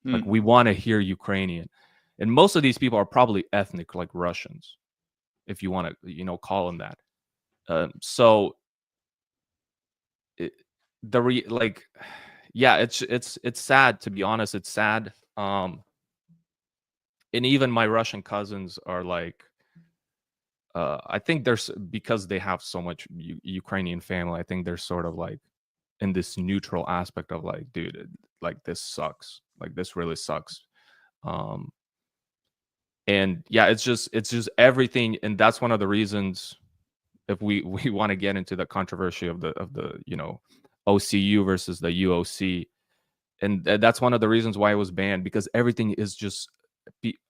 Like we want to hear Ukrainian. And most of these people are probably ethnic, like Russians, if you want to, call them that. So yeah, it's sad, to be honest. It's sad. And even my Russian cousins are like, I think because they have so much Ukrainian family, I think they're sort of like in this neutral aspect of like, dude, like this sucks. Like this really sucks. And yeah, it's just everything. And that's one of the reasons, if we want to get into the controversy of the OCU versus the UOC. And that's one of the reasons why it was banned, because everything is just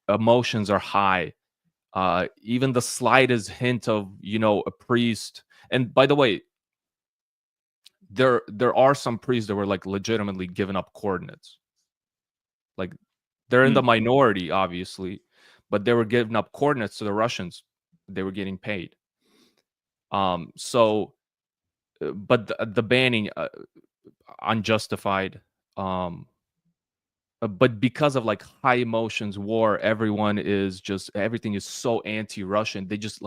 emotions are high. Even the slightest hint of a priest. And by the way, there are some priests that were like legitimately giving up coordinates. Like they're in the minority, obviously, but they were giving up coordinates to the Russians. They were getting paid. So, but the banning, unjustified. But because of like high emotions, war, everything is so anti-Russian. They just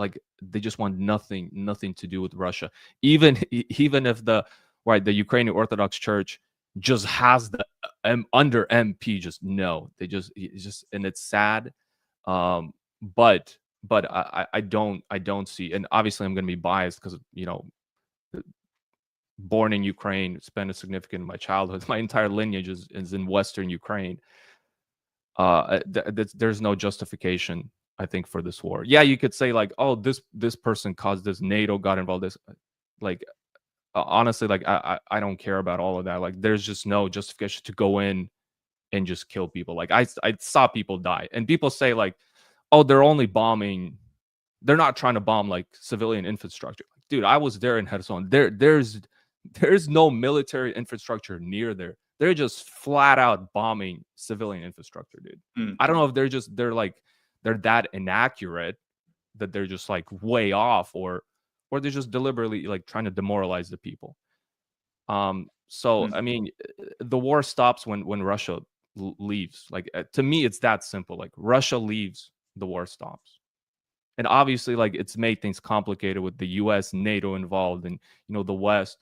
want nothing to do with Russia. Even if the Ukrainian Orthodox Church just has the under MP, just no, it's just, and it's sad. But I don't see, and obviously I'm going to be biased because born in Ukraine, spent a significant my childhood. My entire lineage is in Western Ukraine. There's no justification, I think, for this war. Yeah, you could say like, oh, this person caused this, NATO got involved. This, like, honestly, like I don't care about all of that. Like, there's just no justification to go in and just kill people. Like, I saw people die, and people say like, oh, they're only bombing. They're not trying to bomb like civilian infrastructure. Dude, I was there in Kherson. There's no military infrastructure near there. They're just flat out bombing civilian infrastructure, dude. I don't know if they're that inaccurate that they're just like way off, or they're just deliberately like trying to demoralize the people. So I mean, the war stops when Russia leaves. Like, to me, it's that simple. Like, Russia leaves, the war stops. And obviously, like, it's made things complicated with the US, NATO involved, and the West.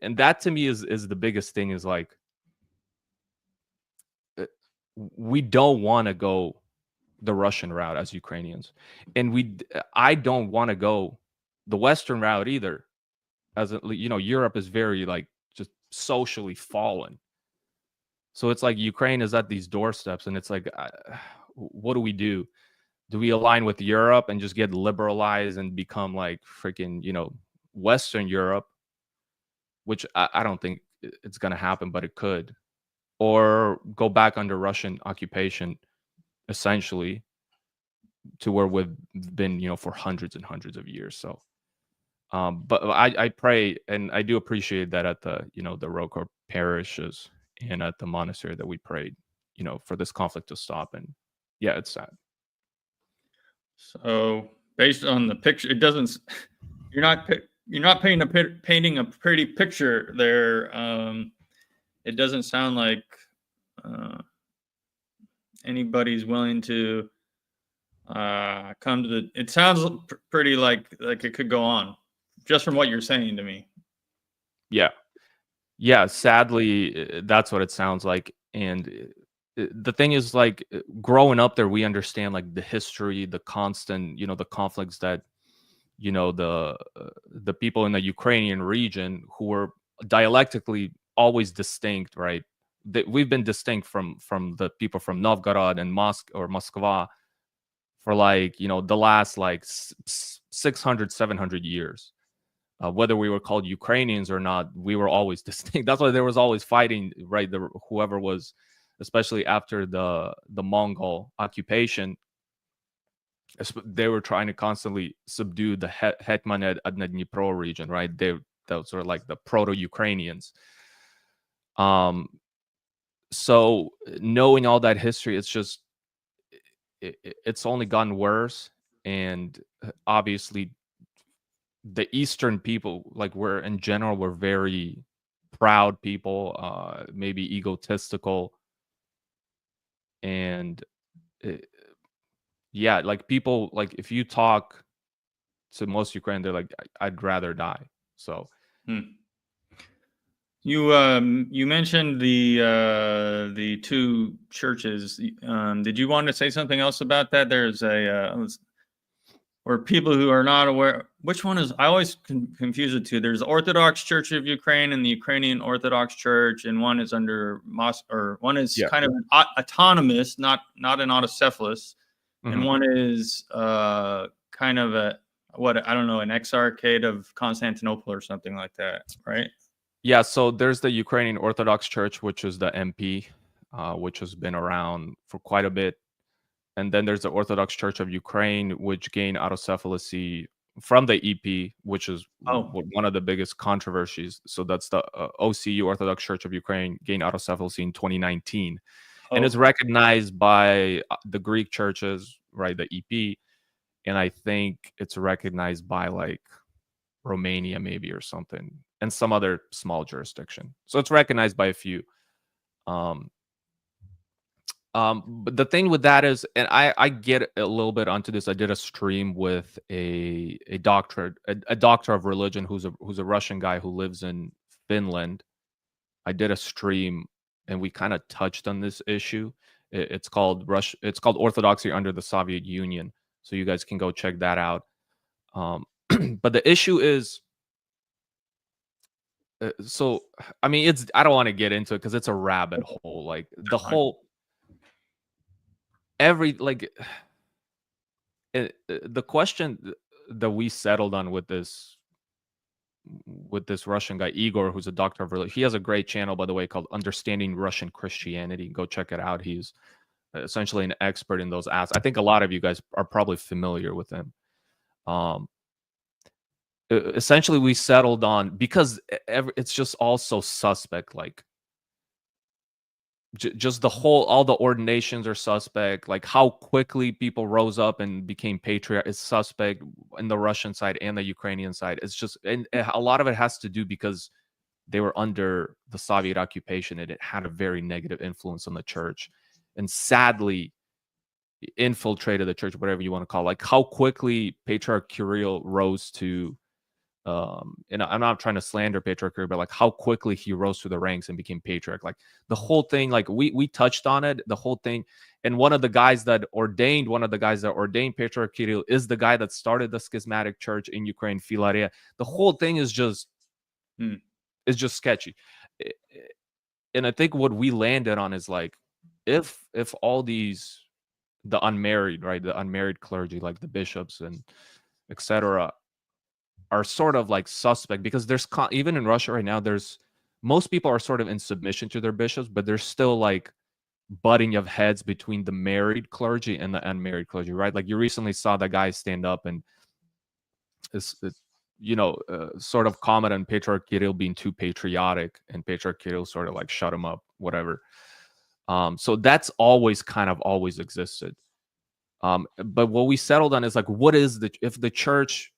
And that to me is the biggest thing, is like, we don't want to go the Russian route as Ukrainians, and I don't want to go the Western route either. As Europe is very like just socially fallen, so it's like Ukraine is at these doorsteps, and it's like, what do we do? Do we align with Europe and just get liberalized and become like freaking Western Europe, which I don't think it's going to happen, but it could, or go back under Russian occupation, essentially, to where we've been, for hundreds and hundreds of years. So, but I pray, and I do appreciate that at the Rokor parishes and at the monastery that we prayed, for this conflict to stop. And yeah, it's sad. So based on the picture, it doesn't. You're not painting a pretty picture there. It doesn't sound like anybody's willing to come to the. It sounds pretty like it could go on, just from what you're saying to me. Yeah. Sadly, that's what it sounds like. And the thing is, like, growing up there, we understand like the history, the constant, the conflicts that the people in the Ukrainian region, who were dialectically always distinct, right? We've been distinct from the people from Novgorod and Moskva for like the last like 600 700 years. Whether we were called Ukrainians or not, we were always distinct. That's why there was always fighting, right? Whoever was, especially after the Mongol occupation, they were trying to constantly subdue the Hetmanate at the Dnipro region, right? Those were like the proto-Ukrainians. So knowing all that history, it's just it's only gotten worse. And obviously, the Eastern people, like, we're very proud people, maybe egotistical, and yeah, like, people, like, if you talk to most Ukrainian, they're like, I'd rather die. So you mentioned the two churches. Did you want to say something else about that? There's or people who are not aware, which one is, I always confuse the two. There's the Orthodox Church of Ukraine and the Ukrainian Orthodox Church, and one is under one is kind of autonomous, not an autocephalous, and one is kind of an exarchate of Constantinople or something like that, right? Yeah, so there's the Ukrainian Orthodox Church, which is the MP, which has been around for quite a bit. And then there's the Orthodox Church of Ukraine, which gained autocephaly from the EP, which is one of the biggest controversies. So that's the OCU, Orthodox Church of Ukraine, gained autocephaly in 2019. And it's recognized by the Greek churches, right, the EP. And I think it's recognized by like Romania maybe or something, and some other small jurisdiction. So it's recognized by a few. But the thing with that is, and I get a little bit onto this. I did a stream with a doctor of religion who's a Russian guy who lives in Finland. I did a stream and we kind of touched on this issue. It's called Orthodoxy under the Soviet Union. So you guys can go check that out. But the issue is, so I mean, I don't want to get into it because it's a rabbit hole. Like the whole the question that we settled on with this Russian guy Igor, who's a doctor of religion. He has a great channel, by the way, called Understanding Russian Christianity. Go check it out. He's essentially an expert in those aspects. I think a lot of you guys are probably familiar with him. Essentially, we settled on, because it's just all so suspect. Like, just all the ordinations are suspect. Like how quickly people rose up and became patriarch is suspect in the Russian side and the Ukrainian side. It's just, and a lot of it has to do because they were under the Soviet occupation and it had a very negative influence on the church, and sadly infiltrated the church, whatever you want to call it. Like how quickly Patriarch Kirill rose to, and I'm not trying to slander Patriarch Kirill, but like how quickly he rose through the ranks and became patriarch. Like the whole thing, like we touched on it, the whole thing. And one of the guys that ordained Patriarch Kirill is the guy that started the schismatic church in Ukraine, Filaria. The whole thing is just sketchy. And I think what we landed on is like, if all these, the unmarried clergy, like the bishops and etc., are sort of like suspect, because there's even in Russia right now, most people are sort of in submission to their bishops, but there's still like butting of heads between the married clergy and the unmarried clergy, right? Like you recently saw the guy stand up and sort of comment on Patriarch Kirill being too patriotic, and Patriarch Kirill sort of like shut him up, whatever. So that's always existed. But what we settled on is like, what is if the church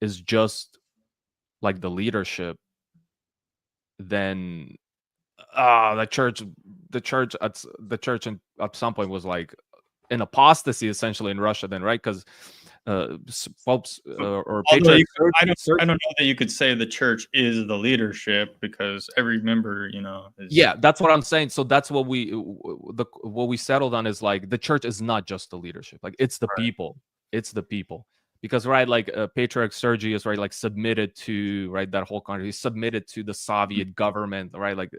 is just like the leadership, then the church at some point was like in apostasy essentially in Russia then, right? Because popes or patriarchs, I don't know that you could say the church is the leadership, because every member, is... Yeah, that's what I'm saying. So that's what we settled on, is like the church is not just the leadership, like it's the people. It's the people. Because like Patriarch Sergius, right, like submitted to, right, that whole country, he submitted to the Soviet government, right? Like,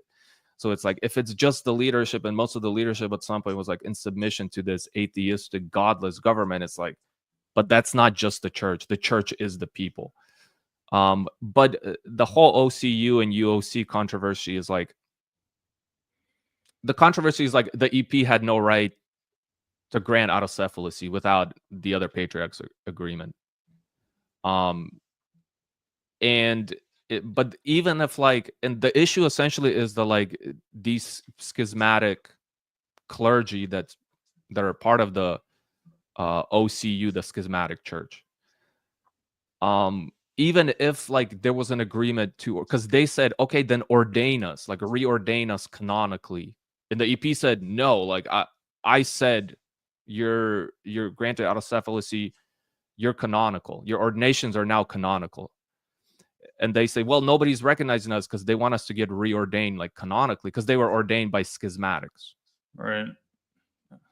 so it's like, if it's just the leadership, and most of the leadership at some point was like in submission to this atheistic, godless government, it's like, but that's not just the church. The church is the people. But the whole OCU and UOC controversy is like, the controversy is like the EP had no right to grant autocephalusy without the other patriarchs' agreement. But even if like, and the issue essentially is these schismatic clergy that are part of the OCU, the schismatic church. Even if like there was an agreement to, because they said, okay, then ordain us, like reordain us canonically, and the EP said no. Like I said, you're granted autocephalusy, you're canonical, your ordinations are now canonical. And they say, well, nobody's recognizing us because they want us to get reordained like canonically, because they were ordained by schismatics, right?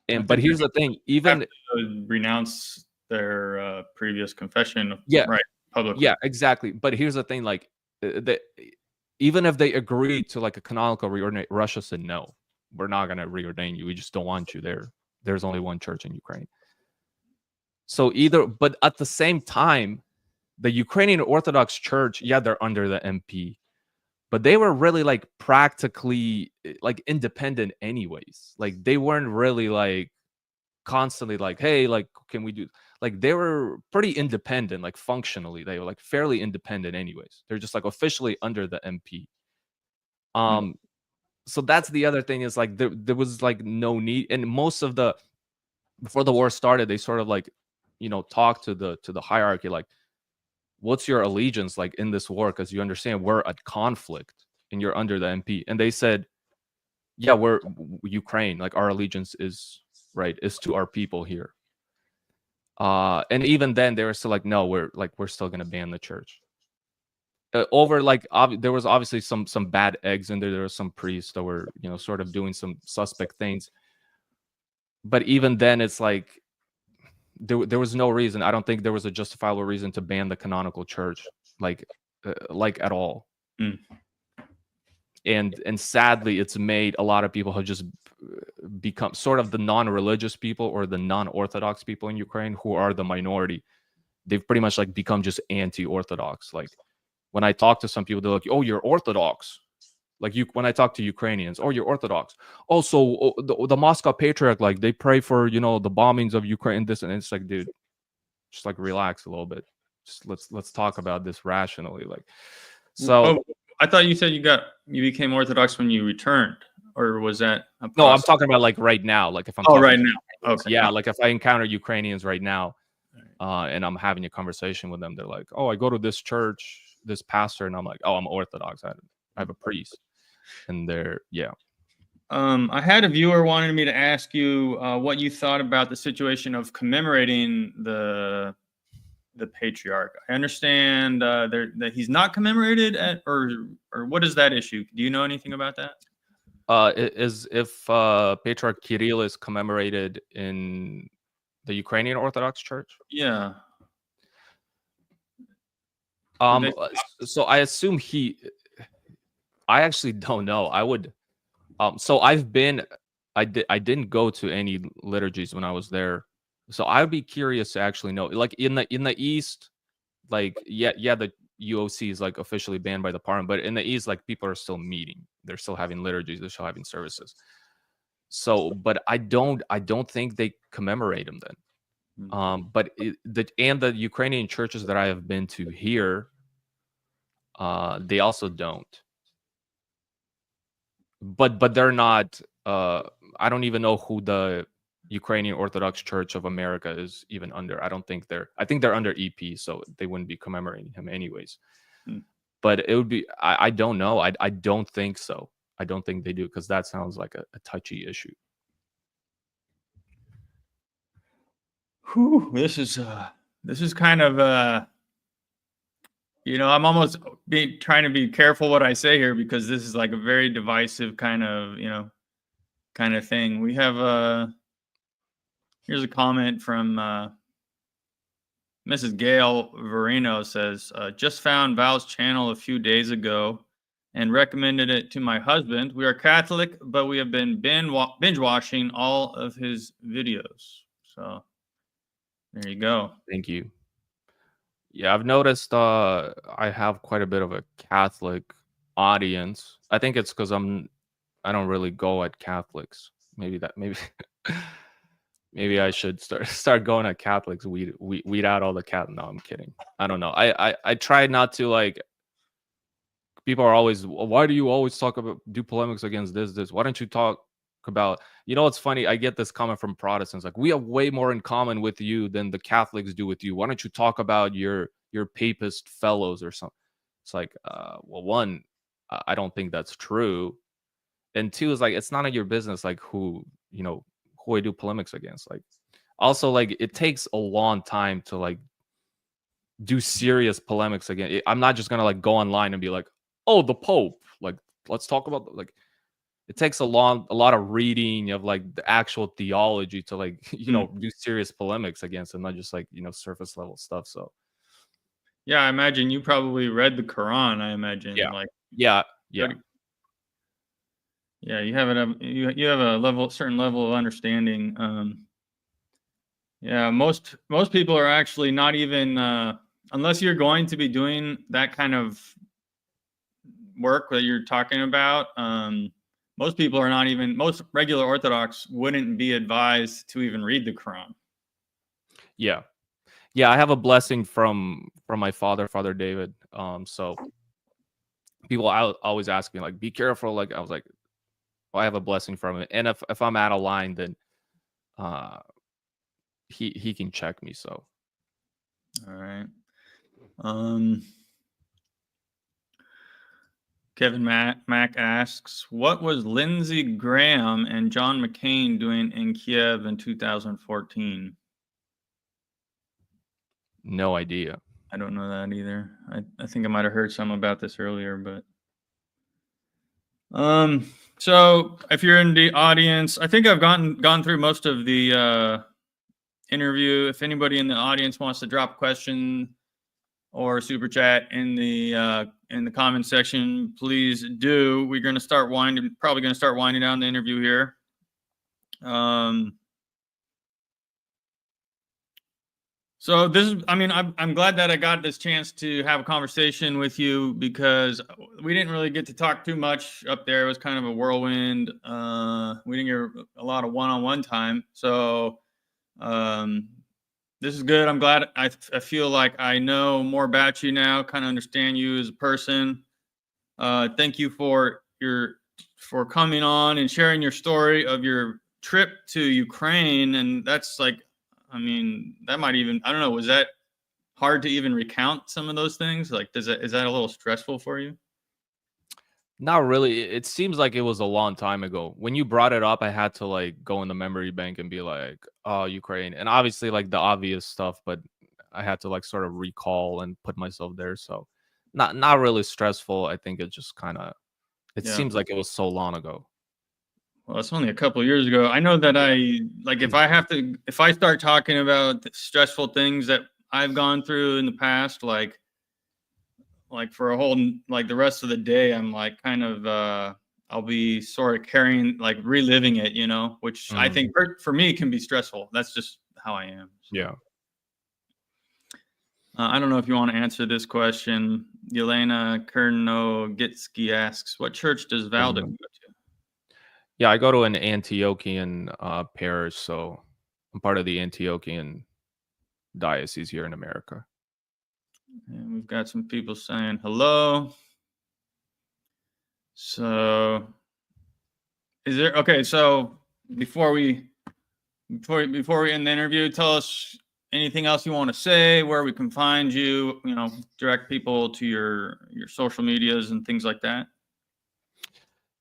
And but here's the thing, even renounce their previous confession, right, publicly. Yeah, exactly. But here's the thing, like even if they agreed to like a canonical reordination, Russia said no, we're not going to reordain you, we just don't want you there. There's only one church in Ukraine. So but at the same time, the Ukrainian Orthodox Church, yeah, they're under the MP, but they were really like practically like independent anyways. Like they weren't really like constantly like, hey, like, can we do, like, they were pretty independent, like functionally they were like fairly independent anyways. They're just like officially under the MP. So that's the other thing, is like there was like no need. And most of before the war started, they sort of like, talked to the hierarchy, like, what's your allegiance like in this war? Because you understand we're at conflict and you're under the MP. And they said, yeah, we're Ukraine, like our allegiance is to our people here. And even then they were still like, no, we're still gonna ban the church. Over like there was obviously some bad eggs in there. There were some priests that were sort of doing some suspect things. But even then, it's like there was no reason. I don't think there was a justifiable reason to ban the canonical church, like at all. and sadly, it's made a lot of people who just become sort of the non-religious people or the non-Orthodox people in Ukraine, who are the minority. They've pretty much like become just anti-Orthodox. Like when I talk to some people, they're like, "Oh, you're Orthodox." Like when I talk to Ukrainians, "Oh, you're Orthodox." Also, the Moscow Patriarch, like they pray for, you know, the bombings of Ukraine. This, and it's like, dude, just like relax a little bit. Just let's talk about this rationally. Like, so Oh, I thought you said you became Orthodox when you returned, or was that a no, I'm process? talking about like right now. Like if I'm Oh, talking right to now. Ukrainians, Okay. yeah, like if I encounter Ukrainians right now, and I'm having a conversation with them, they're like, "Oh, I go to this church, this pastor," and I'm like, "Oh, I'm Orthodox. I have a priest," and they're yeah. I had a viewer wanting me to ask you what you thought about the situation of commemorating the patriarch. I understand that he's not commemorated at, or what is that issue? Do you know anything about that? Is if Patriarch Kirill is commemorated in the Ukrainian Orthodox Church? Yeah. Um, so I assume I actually don't know. I would. So I didn't go to any liturgies when I was there. So I'd be curious to actually know. Like in the East, like yeah, the UOC is like officially banned by the parliament, but in the East, like people are still meeting. They're still having liturgies. They're still having services. So, but I don't think they commemorate him then. But the Ukrainian churches that I have been to here, they also don't. But they're not. I don't even know who the Ukrainian Orthodox Church of America is even under. I don't think they're. I think they're under EP, so they wouldn't be commemorating him anyways. Hmm. But it would be. I don't know. I don't think so. I don't think they do, because that sounds like a touchy issue. Whew, this is kind of I'm almost trying to be careful what I say here, because this is like a very divisive kind of thing. We have here's a comment from Mrs. Gail Verino. Says, just found Val's channel a few days ago and recommended it to my husband. We are Catholic, but we have been binge watching all of his videos. So there you go. Thank you. Yeah, I've noticed I have quite a bit of a Catholic audience. I think it's because I don't really go at Catholics. Maybe maybe I should start going at Catholics. Weed out all the No, I'm kidding. I don't know. I try not to, like, people are always, why do you always do polemics against this? Why don't you talk about, it's funny. I get this comment from Protestants, like, we have way more in common with you than the Catholics do with you. Why don't you talk about your papist fellows or something? It's like, well, one, I don't think that's true. And two is like, it's none of your business, like who I do polemics against. Like, also, like, it takes a long time to like do serious polemics again. I'm not just gonna like go online and be like, oh, the Pope, like, let's talk about, like, it takes a lot of reading of like the actual theology to like do serious polemics against it, not just like surface level stuff. So yeah, I imagine you probably read the Quran. I imagine. Yeah. Like, yeah yeah, you have you have a certain level of understanding. Yeah, most people are actually not even unless you're going to be doing that kind of work that you're talking about. Most people are not even, most regular Orthodox wouldn't be advised to even read the Quran. Yeah, I have a blessing from my father, Father David. So people always ask me, like, be careful. Like, I was like, well, I have a blessing from it, and if I'm out of line, then he can check me. So all right. Kevin Mack asks, what was Lindsey Graham and John McCain doing in Kiev in 2014? no idea. I don't know that either. I think I might have heard some about this earlier, but so if you're in the audience, I think I've gone through most of the interview. If anybody in the audience wants to drop a question or super chat in the comment section, please do. We're going to start probably going to start winding down the interview here. So this is, I mean, I'm glad that I got this chance to have a conversation with you, because we didn't really get to talk too much up there. It was kind of a whirlwind. We didn't get a lot of one-on-one time. So this is good. I'm glad. I feel like I know more about you now, kind of understand you as a person. Thank you for coming on and sharing your story of your trip to Ukraine. And that's like, I mean, that might even, I don't know, was that hard to even recount some of those things? Like, is that a little stressful for you? Not really. It seems like it was a long time ago. When you brought it up, I had to like go in the memory bank and be like, oh, Ukraine. And obviously like the obvious stuff, but I had to like sort of recall and put myself there. So not really stressful. I think it just kind of, it seems like it was so long ago. Well, it's only a couple of years ago. I know that if I start talking about the stressful things that I've gone through in the past, like for a whole, like the rest of the day, I'm like kind of, I'll be sort of like reliving it, which I think for me can be stressful. That's just how I am. So. Yeah. I don't know if you want to answer this question. Yelena Kernogitsky asks, what church does Valda go to? Yeah, I go to an Antiochian parish, so I'm part of the Antiochian diocese here in America. And we've got some people saying hello. So is there, okay, so before we end the interview, tell us anything else you want to say, where we can find you, direct people to your social medias and things like that.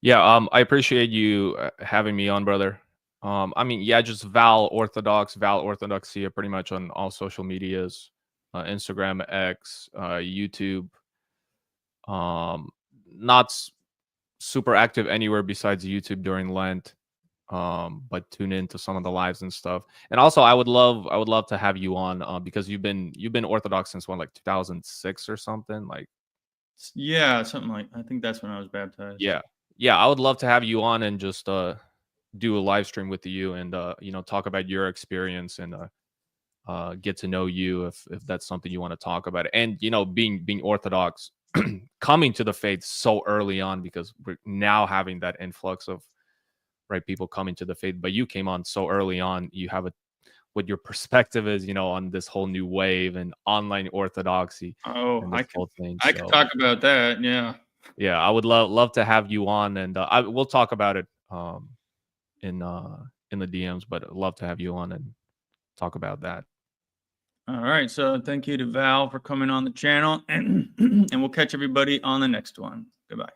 Yeah, I appreciate you having me on, brother. I mean, yeah, just Val Orthodoxia, pretty much on all social medias, Instagram, X, YouTube. Not super active anywhere besides YouTube during Lent, but tune into some of the lives and stuff. And also, I would love to have you on because you've been Orthodox since when, like 2006 or something, like. Yeah, something like, I think that's when I was baptized. Yeah, I would love to have you on and just do a live stream with you and talk about your experience and get to know you if that's something you want to talk about. And being Orthodox, coming to the faith so early on, because we're now having that influx of people coming to the faith, but you came on so early on. You have what your perspective is, on this whole new wave and online Orthodoxy. Oh, I could talk about that. Yeah, I would love to have you on, and we'll talk about it in the DMs. But I'd love to have you on and talk about that. All right, so thank you to Val for coming on the channel, and we'll catch everybody on the next one. Goodbye.